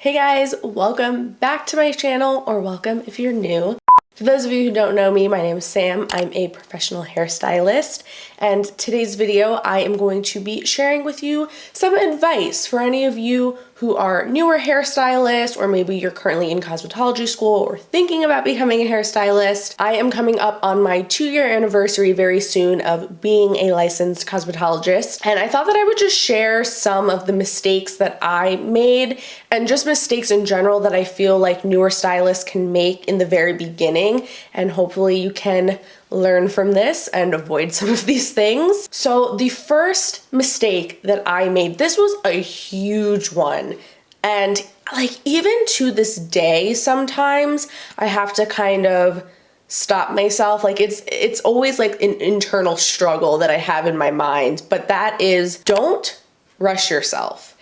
Hey guys, welcome back to my channel, or welcome if you're new. For those of you who don't know me, my name is Sam. I'm a professional hairstylist, and today's video I am going to be sharing with you some advice for any of you who are newer hairstylists, or maybe you're currently in cosmetology school or thinking about becoming a hairstylist. I am coming up on my 2-year anniversary very soon of being a licensed cosmetologist, and I thought that I would just share some of the mistakes that I made and just mistakes in general that I feel like newer stylists can make in the very beginning, and hopefully you can learn from this and avoid some of these things. So the first mistake that I made, this was a huge one, and like even to this day sometimes I have to kind of stop myself. Like it's always like an internal struggle that I have in my mind, but that is, don't rush yourself.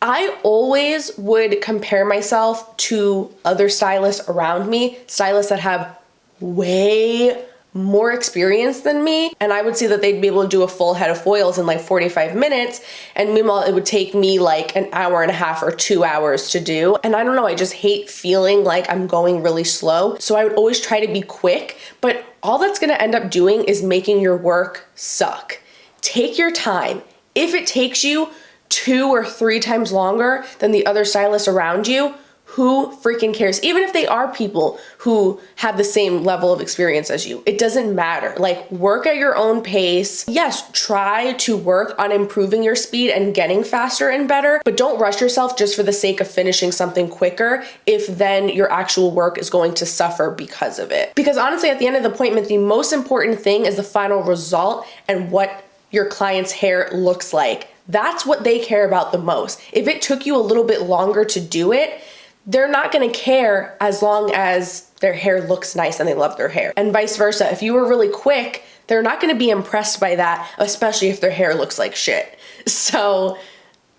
I always would compare myself to other stylists around me, stylists that have way more experience than me, and I would see that they'd be able to do a full head of foils in like 45 minutes, and meanwhile it would take me like an hour and a half or 2 hours to do. And I don't know, I just hate feeling like I'm going really slow, so I would always try to be quick, but all that's gonna end up doing is making your work suck. Take your time. If it takes you 2 or 3 times longer than the other stylists around you, who freaking cares? Even if they are people who have the same level of experience as you, it doesn't matter. Like, work at your own pace. Yes, try to work on improving your speed and getting faster and better, but don't rush yourself just for the sake of finishing something quicker if then your actual work is going to suffer because of it. Because honestly, at the end of the appointment, the most important thing is the final result and what your client's hair looks like. That's what they care about the most. If it took you a little bit longer to do it, they're not gonna care as long as their hair looks nice and they love their hair. And vice versa, if you were really quick, they're not gonna be impressed by that, especially if their hair looks like shit. So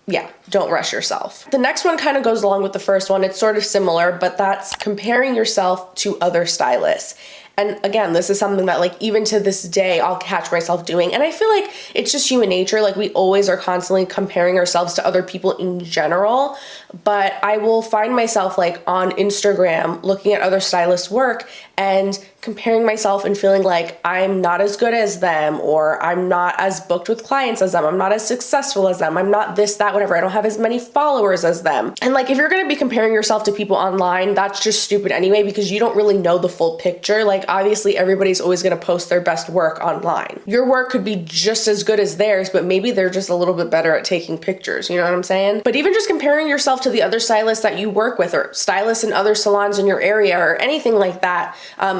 yeah, don't rush yourself. The next one kind of goes along with the first one. It's sort of similar, but that's comparing yourself to other stylists. And again, this is something that like even to this day, I'll catch myself doing. And I feel like it's just human nature. Like we always are constantly comparing ourselves to other people in general. But I will find myself like on Instagram looking at other stylists' work and comparing myself and feeling like I'm not as good as them, or I'm not as booked with clients as them, I'm not as successful as them, I'm not this, that, whatever, I don't have as many followers as them. And like if you're gonna be comparing yourself to people online, that's just stupid anyway, because you don't really know the full picture. Like obviously everybody's always gonna post their best work online. Your work could be just as good as theirs, but maybe they're just a little bit better at taking pictures, you know what I'm saying? But even just comparing yourself to the other stylists that you work with, or stylists in other salons in your area, or anything like that,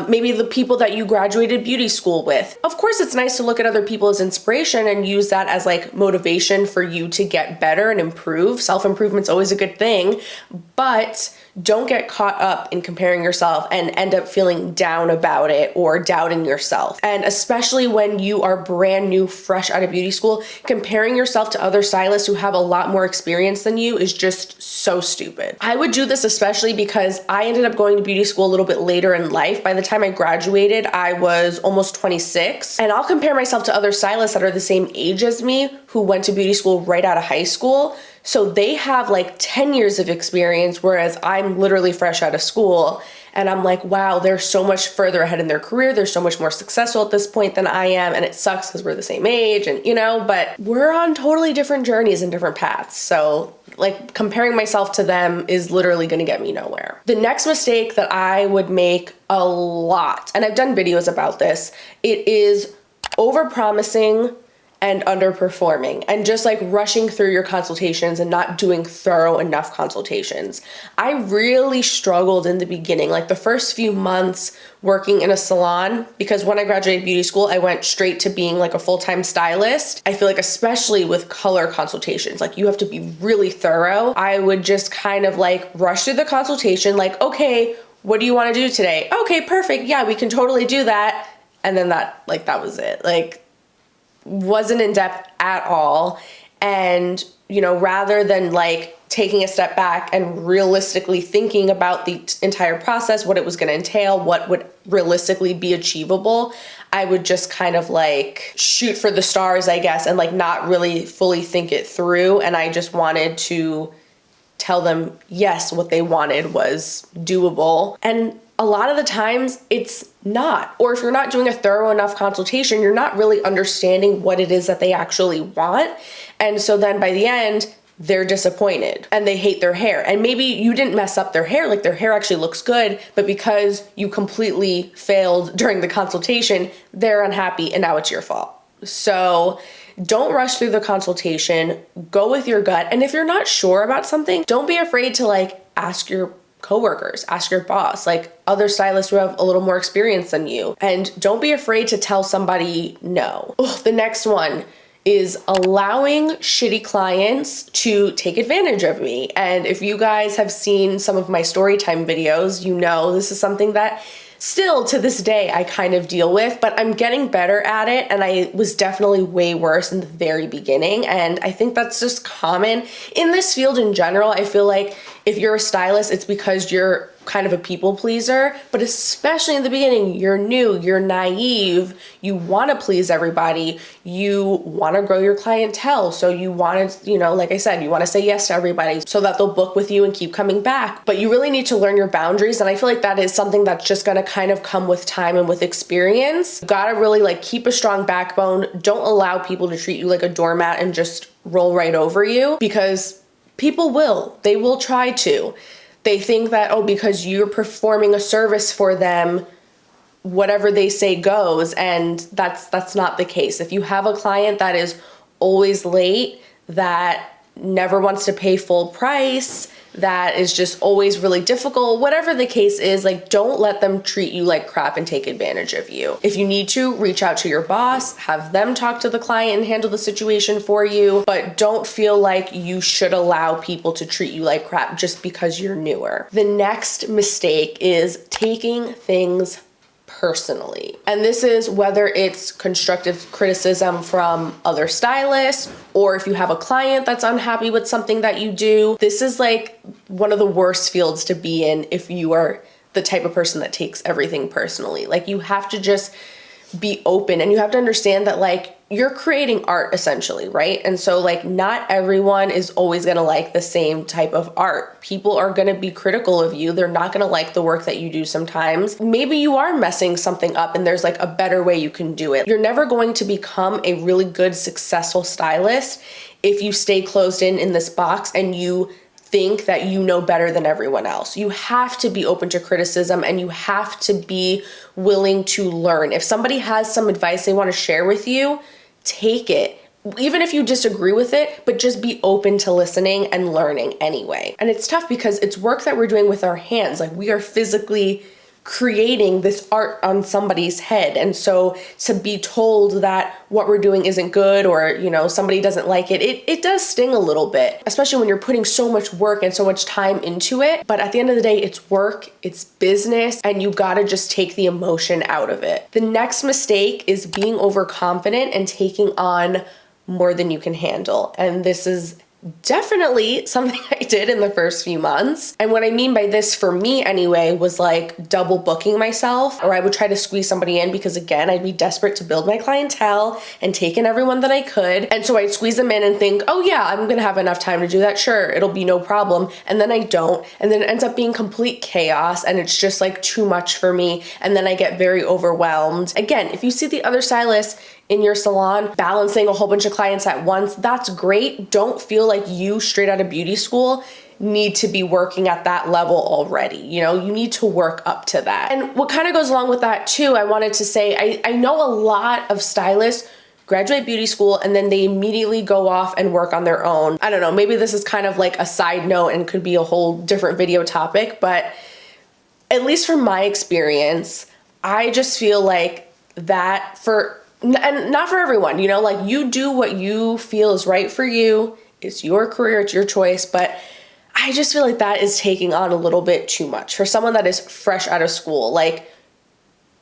maybe the people that you graduated beauty school with. Of course, it's nice to look at other people as inspiration and use that as like motivation for you to get better and improve. Self-improvement's always a good thing, but don't get caught up in comparing yourself and end up feeling down about it or doubting yourself. And especially when you are brand new, fresh out of beauty school, comparing yourself to other stylists who have a lot more experience than you is just so stupid. I would do this especially because I ended up going to beauty school a little bit later in life. By the time I graduated, I was almost 26, and I'll compare myself to other stylists that are the same age as me who went to beauty school right out of high school. So they have like 10 years of experience, whereas I'm literally fresh out of school. And I'm like, wow, they're so much further ahead in their career. They're so much more successful at this point than I am. And it sucks because we're the same age and, you know, but we're on totally different journeys and different paths. So like comparing myself to them is literally going to get me nowhere. The next mistake that I would make a lot, and I've done videos about this, it is overpromising and underperforming, and just like rushing through your consultations and not doing thorough enough consultations. I really struggled in the beginning, like the first few months working in a salon, because when I graduated beauty school, I went straight to being like a full-time stylist. I feel like especially with color consultations, like you have to be really thorough. I would just kind of like rush through the consultation, like, okay, what do you want to do today? Okay, perfect. Yeah, we can totally do that. And then that was it. Like, wasn't in depth at all. And, you know, rather than like taking a step back and realistically thinking about the entire process, what it was going to entail, what would realistically be achievable, I would just kind of like shoot for the stars, I guess, and like not really fully think it through. And I just wanted to tell them, yes, what they wanted was doable. And a lot of the times it's not. Or if you're not doing a thorough enough consultation, you're not really understanding what it is that they actually want. And so then by the end, they're disappointed and they hate their hair. And maybe you didn't mess up their hair, like their hair actually looks good, but because you completely failed during the consultation, they're unhappy and now it's your fault. So don't rush through the consultation, go with your gut. And if you're not sure about something, don't be afraid to like ask your coworkers, ask your boss, like other stylists who have a little more experience than you. And don't be afraid to tell somebody no. The next one is allowing shitty clients to take advantage of me. And if you guys have seen some of my story time videos, you know this is something that still to this day I kind of deal with, but I'm getting better at it, and I was definitely way worse in the very beginning. And I think that's just common in this field in general. I feel like if you're a stylist, it's because you're kind of a people pleaser, but especially in the beginning, you're new, you're naive, you want to please everybody, you want to grow your clientele. So you want to, like I said, you want to say yes to everybody so that they'll book with you and keep coming back. But you really need to learn your boundaries. And I feel like that is something that's just going to kind of come with time and with experience. You gotta really like keep a strong backbone. Don't allow people to treat you like a doormat and just roll right over you, because people will. They will try to. They think that, oh, because you're performing a service for them, whatever they say goes, and that's not the case. If you have a client that is always late, that never wants to pay full price, that is just always really difficult, whatever the case is, like don't let them treat you like crap and take advantage of you. If you need to, reach out to your boss, have them talk to the client and handle the situation for you, but don't feel like you should allow people to treat you like crap just because you're newer. The next mistake is taking things personally. And this is whether it's constructive criticism from other stylists, or if you have a client that's unhappy with something that you do. This is like one of the worst fields to be in if you are the type of person that takes everything personally. Like you have to just be open, and you have to understand that like you're creating art essentially, right? And so like not everyone is always gonna like the same type of art. People are gonna be critical of you. They're not gonna like the work that you do sometimes. Maybe you are messing something up and there's like a better way you can do it. You're never going to become a really good, successful stylist if you stay closed in this box and you think that you know better than everyone else. You have to be open to criticism, and you have to be willing to learn. If somebody has some advice they want to share with you, take it. Even if you disagree with it, but just be open to listening and learning anyway. And it's tough because it's work that we're doing with our hands. Like we are physically creating this art on somebody's head. And so to be told that what we're doing isn't good, or, somebody doesn't like it, it does sting a little bit, especially when you're putting so much work and so much time into it. But at the end of the day, it's work, it's business, and you gotta just take the emotion out of it. The next mistake is being overconfident and taking on more than you can handle. And this is definitely something I did in the first few months. And what I mean by this, for me anyway, was like double booking myself, or I would try to squeeze somebody in because again, I'd be desperate to build my clientele and take in everyone that I could. And so I'd squeeze them in and think, oh yeah, I'm gonna have enough time to do that. Sure, it'll be no problem. And then I don't. And then it ends up being complete chaos, and it's just like too much for me. And then I get very overwhelmed. Again, if you see the other stylists in your salon balancing a whole bunch of clients at once, that's great. Don't feel like you, straight out of beauty school, need to be working at that level already. You need to work up to that. And what kind of goes along with that too, I wanted to say, I know a lot of stylists graduate beauty school and then they immediately go off and work on their own. I don't know, maybe this is kind of like a side note and could be a whole different video topic, but at least from my experience, I just feel like that and not for everyone, like you do what you feel is right for you. It's your career, it's your choice. But I just feel like that is taking on a little bit too much for someone that is fresh out of school. Like,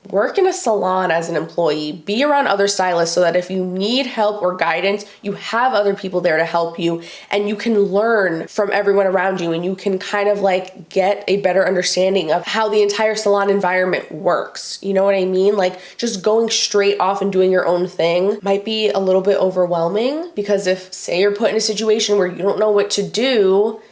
work in a salon as an employee, be around other stylists so that if you need help or guidance, you have other people there to help you, and you can learn from everyone around you, and you can kind of like get a better understanding of how the entire salon environment works. You know what I mean? Like just going straight off and doing your own thing might be a little bit overwhelming, because if say you're put in a situation where you don't know what to do,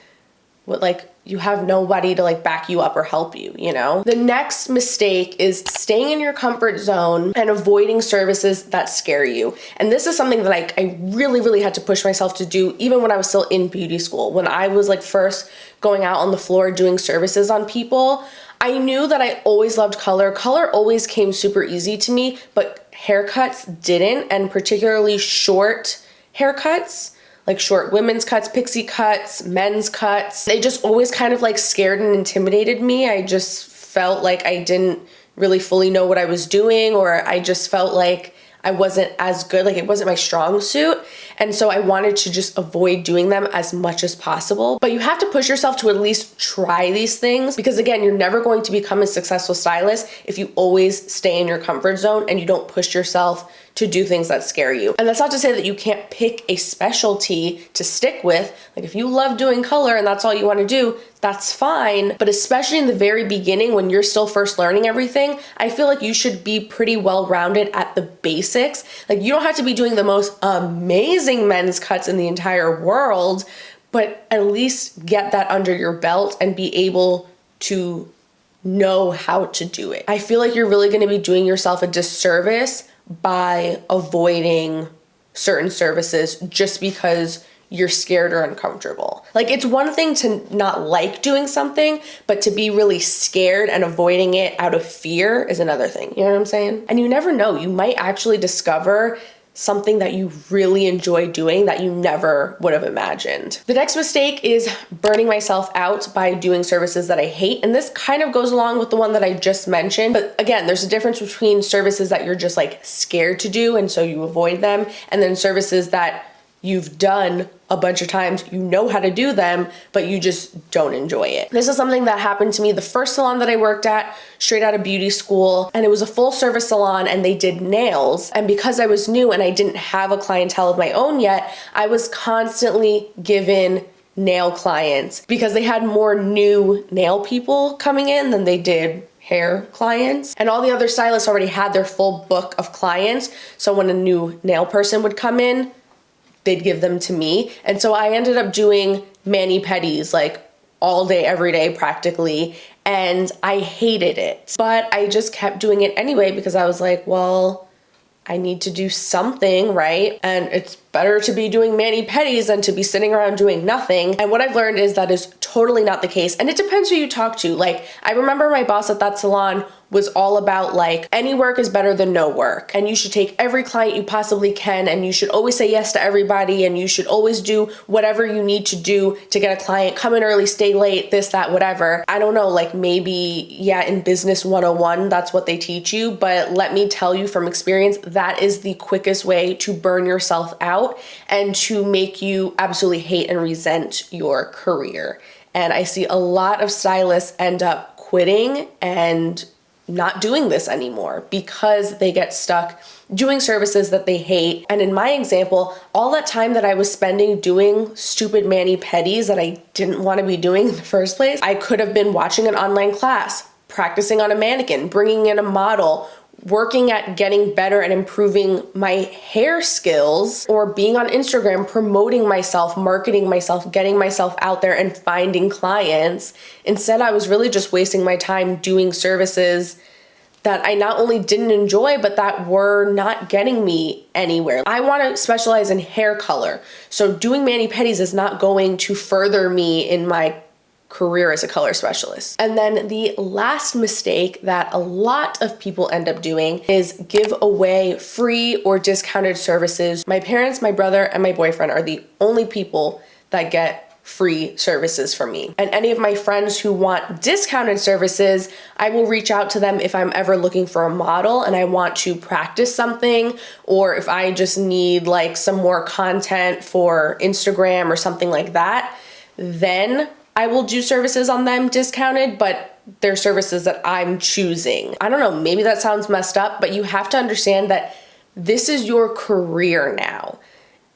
what, like, you have nobody to like back you up or help you, you know? The next mistake is staying in your comfort zone and avoiding services that scare you. And this is something that I really, really had to push myself to do even when I was still in beauty school. When I was like first going out on the floor doing services on people, I knew that I always loved color. Color always came super easy to me, but haircuts didn't, and particularly short haircuts, like short women's cuts, pixie cuts, men's cuts. They just always kind of like scared and intimidated me. I just felt like I didn't really fully know what I was doing, or I just felt like I wasn't as good, like it wasn't my strong suit. And so I wanted to just avoid doing them as much as possible. But you have to push yourself to at least try these things, because again, you're never going to become a successful stylist if you always stay in your comfort zone and you don't push yourself to do things that scare you. And that's not to say that you can't pick a specialty to stick with. Like if you love doing color and that's all you want to do, that's fine. But especially in the very beginning when you're still first learning everything, I feel like you should be pretty well-rounded at the basics. Like you don't have to be doing the most amazing men's cuts in the entire world, but at least get that under your belt and be able to know how to do it. I feel like you're really going to be doing yourself a disservice by avoiding certain services just because you're scared or uncomfortable. Like it's one thing to not like doing something, but to be really scared and avoiding it out of fear is another thing. You know what I'm saying? And you never know, you might actually discover something that you really enjoy doing that you never would have imagined. The next mistake is burning myself out by doing services that I hate. And this kind of goes along with the one that I just mentioned. But again, there's a difference between services that you're just like scared to do and so you avoid them, and then services that you've done a bunch of times, you know how to do them, but you just don't enjoy it. This is something that happened to me the first salon that I worked at straight out of beauty school, and it was a full service salon and they did nails. And because I was new and I didn't have a clientele of my own yet, I was constantly given nail clients because they had more new nail people coming in than they did hair clients. And all the other stylists already had their full book of clients. So when a new nail person would come in, they'd give them to me. And so I ended up doing mani-pedis like all day, every day practically. And I hated it, but I just kept doing it anyway because I was like, well, I need to do something, right? And it's better to be doing mani-pedis than to be sitting around doing nothing. And what I've learned is that is totally not the case. And it depends who you talk to. Like, I remember my boss at that salon was all about like, any work is better than no work. And you should take every client you possibly can. And you should always say yes to everybody. And you should always do whatever you need to do to get a client, come in early, stay late, this, that, whatever. I don't know, like maybe, yeah, in business 101, that's what they teach you. But let me tell you from experience, that is the quickest way to burn yourself out and to make you absolutely hate and resent your career. And I see a lot of stylists end up quitting and not doing this anymore because they get stuck doing services that they hate. And in my example, all that time that I was spending doing stupid mani-pedis that I didn't want to be doing in the first place, I could have been watching an online class, practicing on a mannequin, bringing in a model, working at getting better and improving my hair skills, or being on Instagram, promoting myself, marketing myself, getting myself out there and finding clients. Instead, I was really just wasting my time doing services that I not only didn't enjoy, but that were not getting me anywhere. I want to specialize in hair color. So doing mani-pedis is not going to further me in my career as a color specialist. And then the last mistake that a lot of people end up doing is give away free or discounted services. My parents, my brother, and my boyfriend are the only people that get free services from me. And any of my friends who want discounted services, I will reach out to them if I'm ever looking for a model and I want to practice something, or if I just need like some more content for Instagram or something like that, then I will do services on them discounted, but they're services that I'm choosing. I don't know, maybe that sounds messed up, but you have to understand that this is your career now.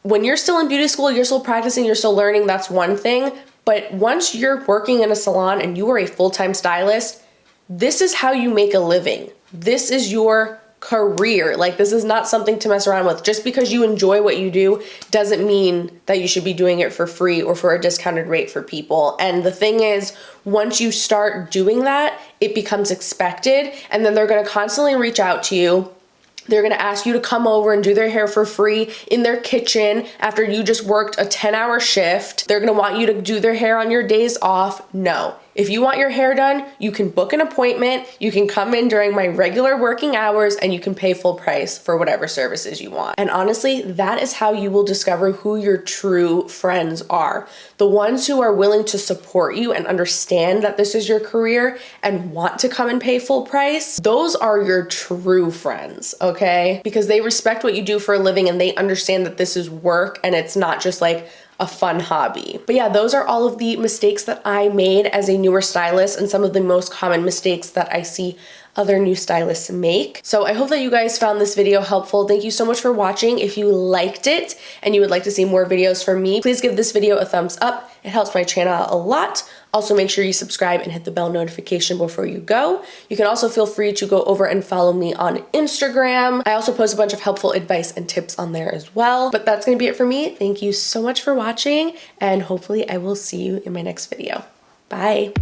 When you're still in beauty school, you're still practicing, you're still learning, that's one thing. But once you're working in a salon and you are a full-time stylist, this is how you make a living. This is your career. Like, this is not something to mess around with. Just because you enjoy what you do doesn't mean that you should be doing it for free or for a discounted rate for people. And the thing is, once you start doing that, it becomes expected, and then they're gonna constantly reach out to you. They're gonna ask you to come over and do their hair for free in their kitchen after you just worked a 10-hour shift. They're gonna want you to do their hair on your days off. No. If you want your hair done, you can book an appointment, you can come in during my regular working hours, and you can pay full price for whatever services you want. And honestly, that is how you will discover who your true friends are. The ones who are willing to support you and understand that this is your career and want to come and pay full price, those are your true friends, okay? Because they respect what you do for a living and they understand that this is work and it's not just like a fun hobby. But yeah, those are all of the mistakes that I made as a newer stylist and some of the most common mistakes that I see other new stylists make. So I hope that you guys found this video helpful. Thank you so much for watching. If you liked it and you would like to see more videos from me, please give this video a thumbs up. It helps my channel a lot. Also, make sure you subscribe and hit the bell notification before you go. You can also feel free to go over and follow me on Instagram. I also post a bunch of helpful advice and tips on there as well. But that's gonna be it for me. Thank you so much for watching, and hopefully I will see you in my next video. Bye.